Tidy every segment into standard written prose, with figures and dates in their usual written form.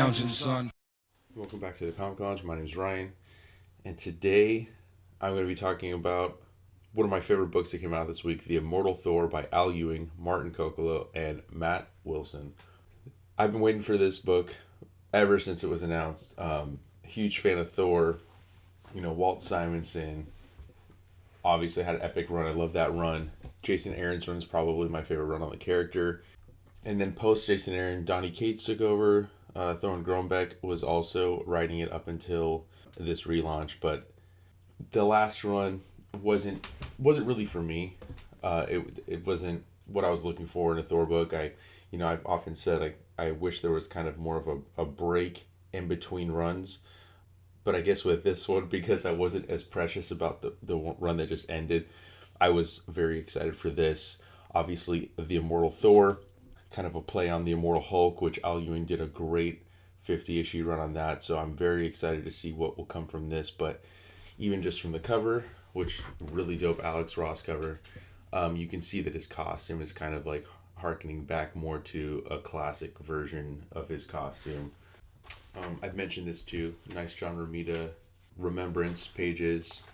lounging, son. Welcome back to the Comic Lounge. My name is Ryan, and today I'm going to be talking about one of my favorite books that came out this week, The Immortal Thor by Ewing Martin Coccolo and Matt Wilson. I've been waiting for this book ever since it was announced. Huge fan of Thor. You know, Walt Simonson obviously had an epic run. I love that run. Jason Aaron's run is probably my favorite run on the character. And then post Jason Aaron, Donny Cates took over. Thorne Groenbeck was also writing it up until this relaunch, but the last run wasn't really for me. It wasn't what I was looking for in a Thor book. I've often said I wish there was kind of more of a break in between runs, but I guess with this one, because I wasn't as precious about the run that just ended, I was very excited for this. Obviously, the Immortal Thor, kind of a play on the Immortal Hulk, which Al Ewing did a great 50-issue run on that, so I'm very excited to see what will come from this. But even just from the cover, which really dope Alex Ross cover, you can see that his costume is kind of like harkening back more to a classic version of his costume. I've mentioned this too. Nice John Romita remembrance pages.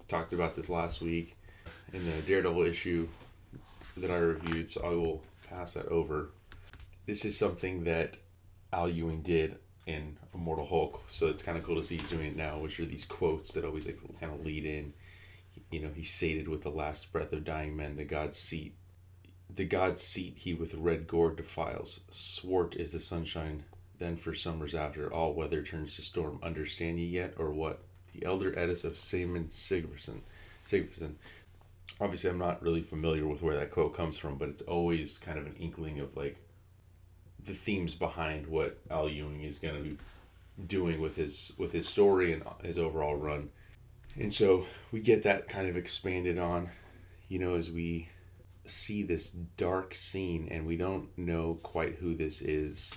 Talked about this last week in the Daredevil issue that I reviewed, so I will pass that over. This is something that Al Ewing did in Immortal Hulk, so it's kind of cool to see he's doing it now, which are these quotes that always kind of lead in. You know, he sated with the last breath of dying men, the god's seat he with red gore defiles. Swart is the sunshine, then for summers after, all weather turns to storm. Understand ye yet, or what? The elder Edis of Saemon Sigvarsson. Obviously, I'm not really familiar with where that quote comes from, but it's always kind of an inkling of like the themes behind what Al Ewing is going to be doing with his story and his overall run. And so we get that kind of expanded on, you know, as we see this dark scene and we don't know quite who this is.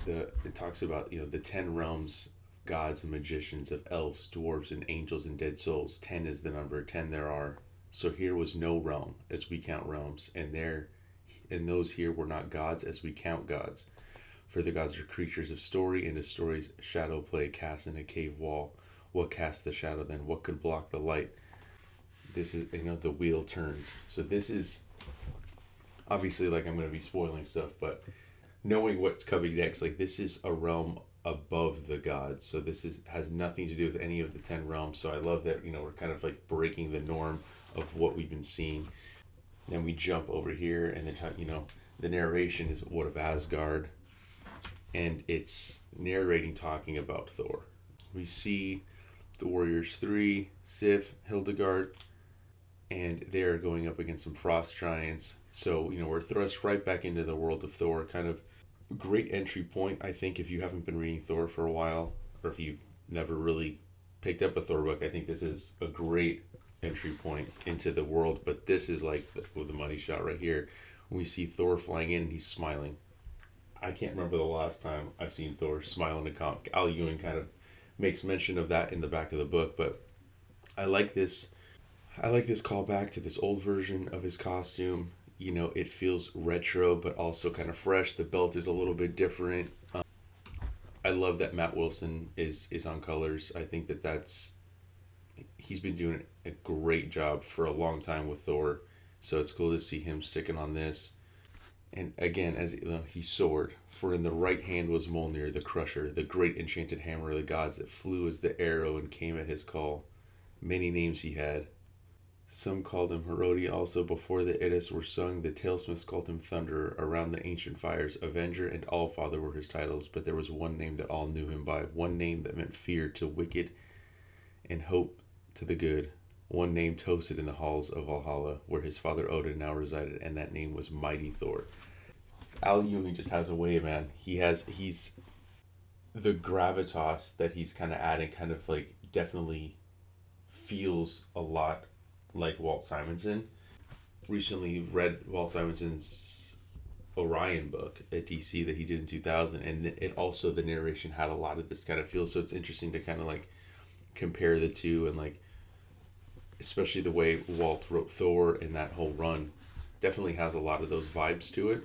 It talks about, you know, the 10 realms, gods and magicians, of elves, dwarves, and angels and dead souls. 10 is the number, 10 there are. So here was no realm as we count realms, and those here were not gods as we count gods. For the gods are creatures of story, and a story's shadow play cast in a cave wall. What cast the shadow then? What could block the light? This is, you know, the wheel turns. So this is, obviously, like, I'm going to be spoiling stuff, but knowing what's coming next, like, this is a realm above the gods. So this has nothing to do with any of the 10 realms. So I love that, you know, we're kind of like breaking the norm of what we've been seeing. Then we jump over here, and then, you know, the narration is what of Asgard, and it's narrating, talking about Thor. We see the Warriors 3, Sif, Hildegard, and they're going up against some frost giants. So, you know, we're thrust right back into the world of Thor. Kind of great entry point, I think, if you haven't been reading Thor for a while, or if you've never really picked up a Thor book. I think this is a great entry point into the world. But this is like the money shot right here. When we see Thor flying in and he's smiling. I can't remember the last time I've seen Thor smile in a comic. Al Ewing kind of makes mention of that in the back of the book, but I like this callback to this old version of his costume. You know, it feels retro, but also kind of fresh. The belt is a little bit different. I love that Matt Wilson is on colors. I think he's been doing a great job for a long time with Thor. So it's cool to see him sticking on this. And again, as he soared, for in the right hand was Mjolnir, the Crusher, the great enchanted hammer of the gods that flew as the arrow and came at his call. Many names he had. Some called him Herodi, also before the Eddas were sung. The talesmiths called him Thunderer, around the ancient fires. Avenger and Allfather were his titles, but there was one name that all knew him by. One name that meant fear to wicked and hope to the good. One name toasted in the halls of Valhalla, where his father Odin now resided, and that name was Mighty Thor. Al Ewing just has a way, man. He's the gravitas that he's kind of adding, kind of like definitely feels a lot like Walt Simonson. Recently read Walt Simonson's Orion book at DC that he did in 2000, and it also, the narration had a lot of this kind of feel. So it's interesting to kind of like compare the two, and like especially the way Walt wrote Thor and that whole run definitely has a lot of those vibes to it.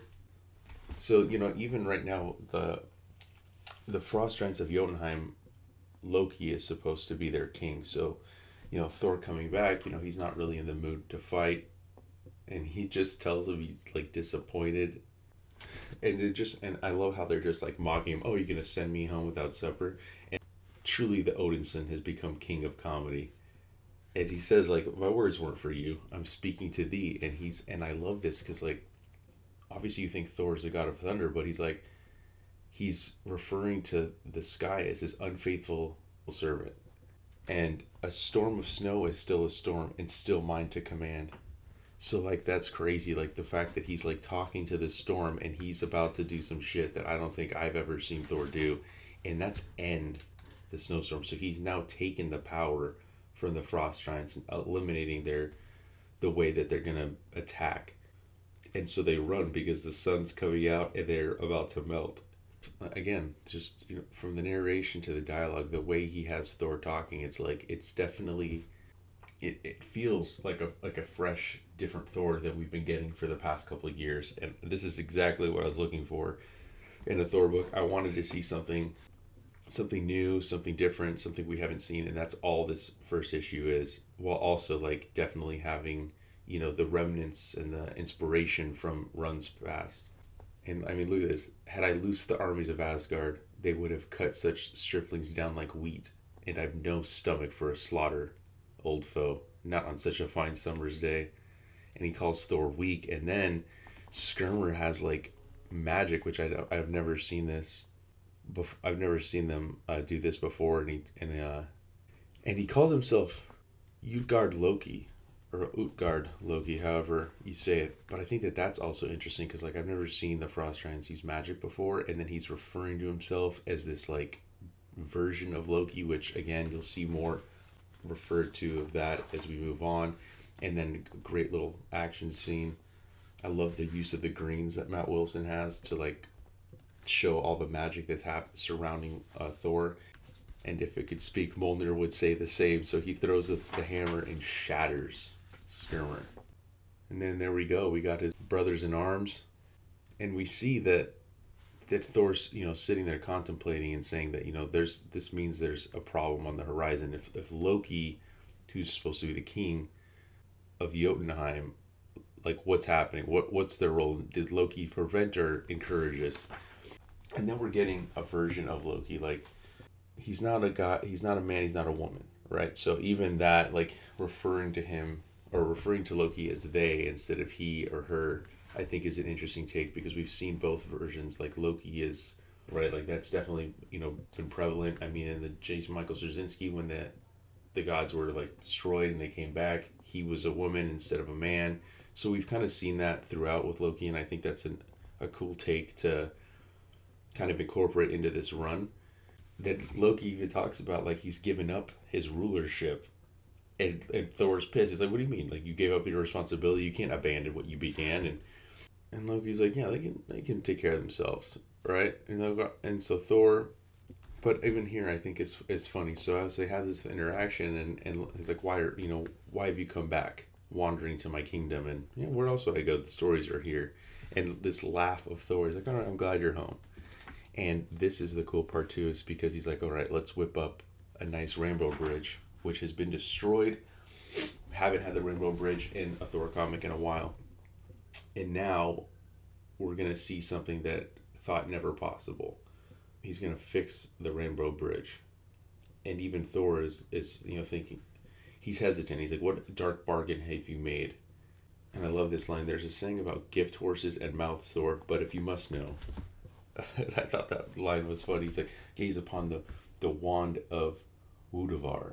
So, you know, even right now, the Frost Giants of Jotunheim, Loki is supposed to be their king. So, Thor coming back, he's not really in the mood to fight. And he just tells him he's like disappointed. And I love how they're just like mocking him. Oh, you're going to send me home without supper? And truly the Odinson has become king of comedy. And he says like, my words weren't for you. I'm speaking to thee. And I love this because like, obviously you think Thor's the god of thunder, but he's referring to the sky as his unfaithful servant. And a storm of snow is still a storm and still mine to command. So like that's crazy, like the fact that he's like talking to the storm and he's about to do some shit that I don't think I've ever seen Thor do, and that's end the snowstorm. So he's now taken the power from the Frost Giants and eliminating the way that they're gonna attack. And so they run because the sun's coming out and they're about to melt. Again, just from the narration to the dialogue, the way he has Thor talking, it's definitely it feels like a fresh, different Thor that we've been getting for the past couple of years. And this is exactly what I was looking for in a Thor book. I wanted to see something new, something different, something we haven't seen, and that's all this first issue is, while also like definitely having the remnants and the inspiration from runs past. And I mean, look at this. Had I loosed the armies of Asgard, they would have cut such striplings down like wheat, and I've no stomach for a slaughter, old foe, not on such a fine summer's day. And he calls Thor weak, and then Skirmir has like magic, which I've never seen this. I've never seen them do this before, and he calls himself Utgard Loki, or Utgard Loki, however you say it. But I think that's also interesting because like I've never seen the Frost Giants use magic before, and then he's referring to himself as this like version of Loki, which again you'll see more referred to of that as we move on. And then great little action scene. I love the use of the greens that Matt Wilson has to like show all the magic that's surrounding Thor. And if it could speak, Mjolnir would say the same. So he throws the hammer and shatters Skirmir. And then there we go. We got his brothers in arms. And we see that Thor's, sitting there contemplating and saying that, this means there's a problem on the horizon. If Loki, who's supposed to be the king of Jotunheim, like what's happening? What's their role? Did Loki prevent or encourage this? And then we're getting a version of Loki, like he's not a guy, he's not a man, he's not a woman, right? So even that, like referring to him or referring to Loki as they instead of he or her, I think is an interesting take because we've seen both versions. Like Loki is, right, like that's definitely, been prevalent. I mean, in the Jason Michael Straczynski, when the gods were like destroyed and they came back, he was a woman instead of a man. So we've kind of seen that throughout with Loki, and I think that's a cool take to kind of incorporate into this run. That Loki even talks about, like he's given up his rulership, and Thor's pissed. He's like, "What do you mean? Like you gave up your responsibility? You can't abandon what you began." And Loki's like, "Yeah, they can take care of themselves, right?" And so Thor, but even here I think it's funny. So as they have this interaction, and he's like, "Why have you come back, wandering to my kingdom? And where else would I go? The stories are here." And this laugh of Thor, he's like, "All right, I'm glad you're home." And this is the cool part too, is because he's like, all right, let's whip up a nice rainbow bridge, which has been destroyed. Haven't had the rainbow bridge in a Thor comic in a while. And now we're going to see something that thought never possible. He's going to fix the rainbow bridge. And even Thor is thinking, he's hesitant. He's like, what dark bargain have you made? And I love this line. There's a saying about gift horses and mouths, Thor, but if you must know. I thought that line was funny. He's like, gaze upon the wand of Wudavar.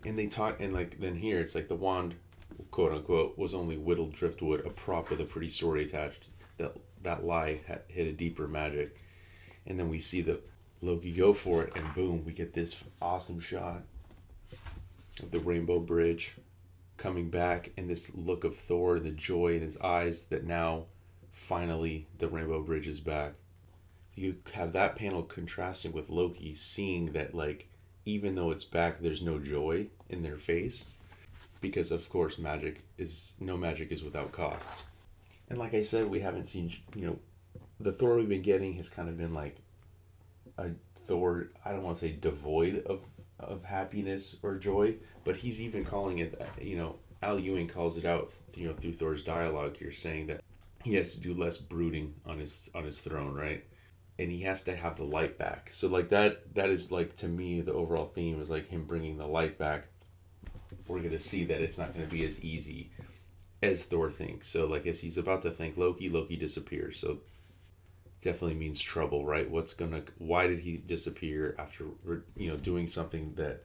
And they talk, and like then here it's like the wand, quote unquote, was only whittled driftwood, a prop with a pretty story attached. That lie hit a deeper magic. And then we see the Loki go for it, and boom, we get this awesome shot of the rainbow bridge coming back, and this look of Thor, the joy in his eyes that now finally the rainbow bridge is back. You have that panel contrasting with Loki seeing that, like, even though it's back, there's no joy in their face, because of course no magic is without cost. And like I said, we haven't seen, the Thor we've been getting has kind of been like a Thor, I don't want to say devoid of happiness or joy, but he's even calling it, Al Ewing calls it out, through Thor's dialogue here, saying that he has to do less brooding on his throne, right? And he has to have the light back. So like that is like, to me, the overall theme is like him bringing the light back. We're going to see that it's not going to be as easy as Thor thinks. So like as he's about to thank Loki disappears. So definitely means trouble, right? Why did he disappear after doing something that,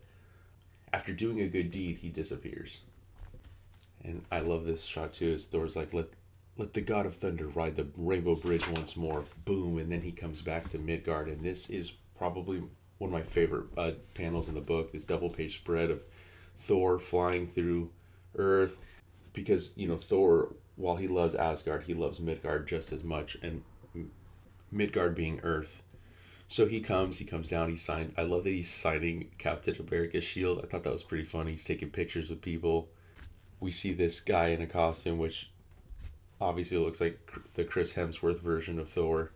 after doing a good deed, he disappears. And I love this shot too, as Thor's like, let the god of thunder ride the rainbow bridge once more. Boom. And then he comes back to Midgard. And this is probably one of my favorite panels in the book, this double page spread of Thor flying through Earth. Because, Thor, while he loves Asgard, he loves Midgard just as much. And Midgard being Earth. So he comes down, he signed. I love that he's signing Captain America's shield. I thought that was pretty funny. He's taking pictures with people. We see this guy in a costume, which obviously looks like the Chris Hemsworth version of Thor.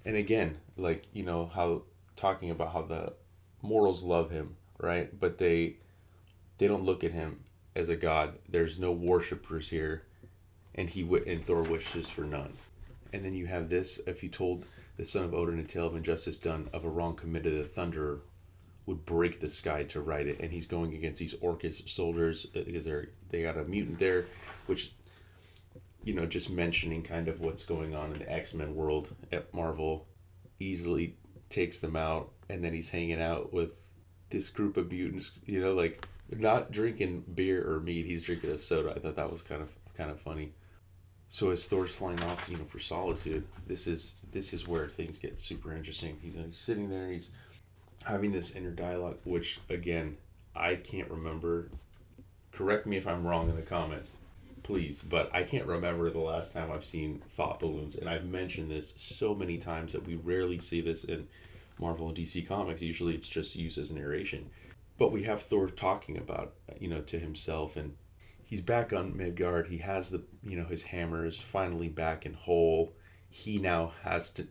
And again, like, how talking about how the mortals love him, right? But they don't look at him as a god. There's no worshippers here, and Thor wishes for none. And then you have this: if you told the son of Odin a tale of injustice done, of a wrong committed, the thunder would break the sky to right it. And he's going against these Orcus soldiers because they got a mutant there, which, just mentioning kind of what's going on in the X-Men world at Marvel, easily takes them out. And then he's hanging out with this group of mutants, like not drinking beer or mead, he's drinking a soda. I thought that was kind of funny. So as Thor's flying off, for Solitude, this is where things get super interesting. He's sitting there, he's having this inner dialogue, which, again, I can't remember. Correct me if I'm wrong in the comments, please, but I can't remember the last time I've seen thought balloons. And I've mentioned this so many times that we rarely see this in Marvel and DC Comics. Usually it's just used as narration. But we have Thor talking about, to himself, and he's back on Midgard. He has his hammer is finally back and whole. He now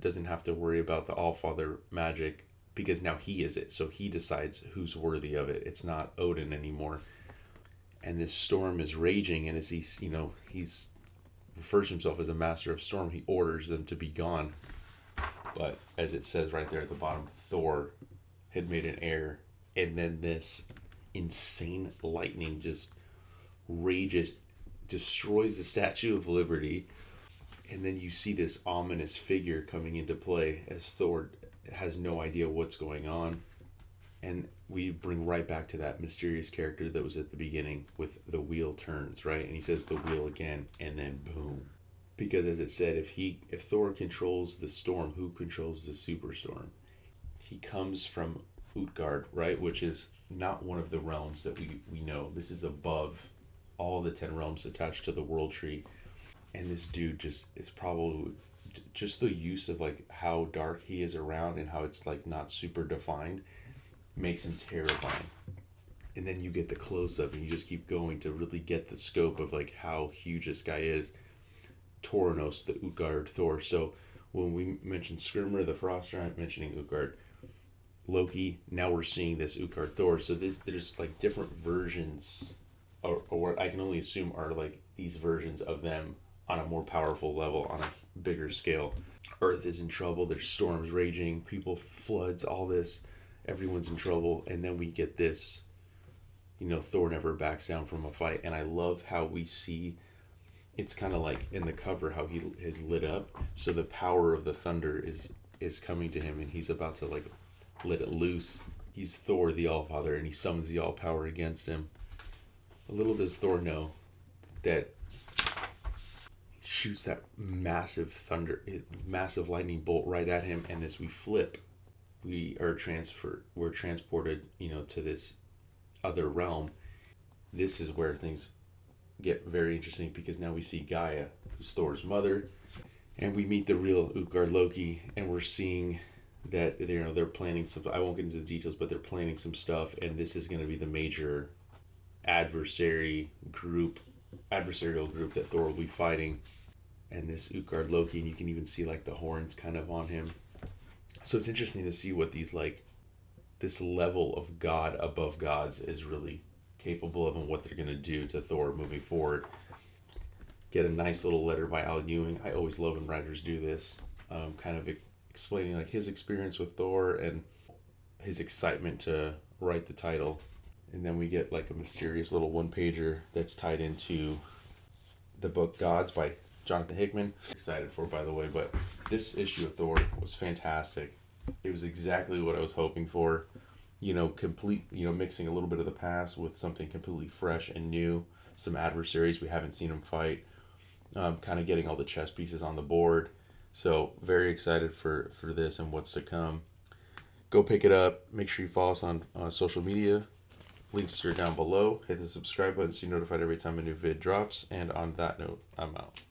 doesn't have to worry about the Allfather magic, because now he is it. So he decides who's worthy of it. It's not Odin anymore. And this storm is raging, and as he's refers to himself as a master of storm, he orders them to be gone. But as it says right there at the bottom, Thor had made an error, and then this insane lightning just rages, destroys the Statue of Liberty, and then you see this ominous figure coming into play as Thor has no idea what's going on. And we bring right back to that mysterious character that was at the beginning with the wheel turns, right? And he says the wheel again, and then boom. Because as it said, if Thor controls the storm, who controls the superstorm? He comes from Utgard, right? Which is not one of the realms that we know. This is above all the 10 realms attached to the world tree. And this dude is probably just the use of like how dark he is around and how it's like not super defined makes him terrifying. And then you get the close-up and you just keep going to really get the scope of like how huge this guy is. Tornos, the Utgard Thor. So when we mentioned Skirmir, the Frost Giant, mentioning Utgard, Loki, now we're seeing this Utgard Thor. So there's like different versions, or what I can only assume are like these versions of them on a more powerful level, on a bigger scale. Earth is in trouble, there's storms raging, floods, all this, everyone's in trouble, and then we get this, Thor never backs down from a fight. And I love how we see, it's kind of like in the cover how he is lit up, so the power of the thunder is coming to him, and he's about to like let it loose. He's Thor the Allfather, and he summons the all power against him. Little does Thor know that shoots that massive lightning bolt right at him, and as we flip, we're transported, to this other realm. This is where things get very interesting, because now we see Gaia, who's Thor's mother, and we meet the real Utgard Loki, and we're seeing that they're planning some. I won't get into the details, but they're planning some stuff, and this is going to be the major adversarial group that Thor will be fighting. And this Utgard Loki, and you can even see like the horns kind of on him. So it's interesting to see what these like this level of God above gods is really capable of and what they're going to do to Thor moving forward. Get a nice little letter by Al Ewing. I always love when writers do this, kind of explaining like his experience with Thor and his excitement to write the title. And then we get like a mysterious little one-pager that's tied into the book Gods by Jonathan Hickman. Excited for, by the way, but this issue of Thor was fantastic. It was exactly what I was hoping for. Mixing a little bit of the past with something completely fresh and new. Some adversaries we haven't seen them fight. Kind of getting all the chess pieces on the board. So very excited for this and what's to come. Go pick it up. Make sure you follow us on social media. Links are down below. Hit the subscribe button so you're notified every time a new vid drops. And on that note, I'm out.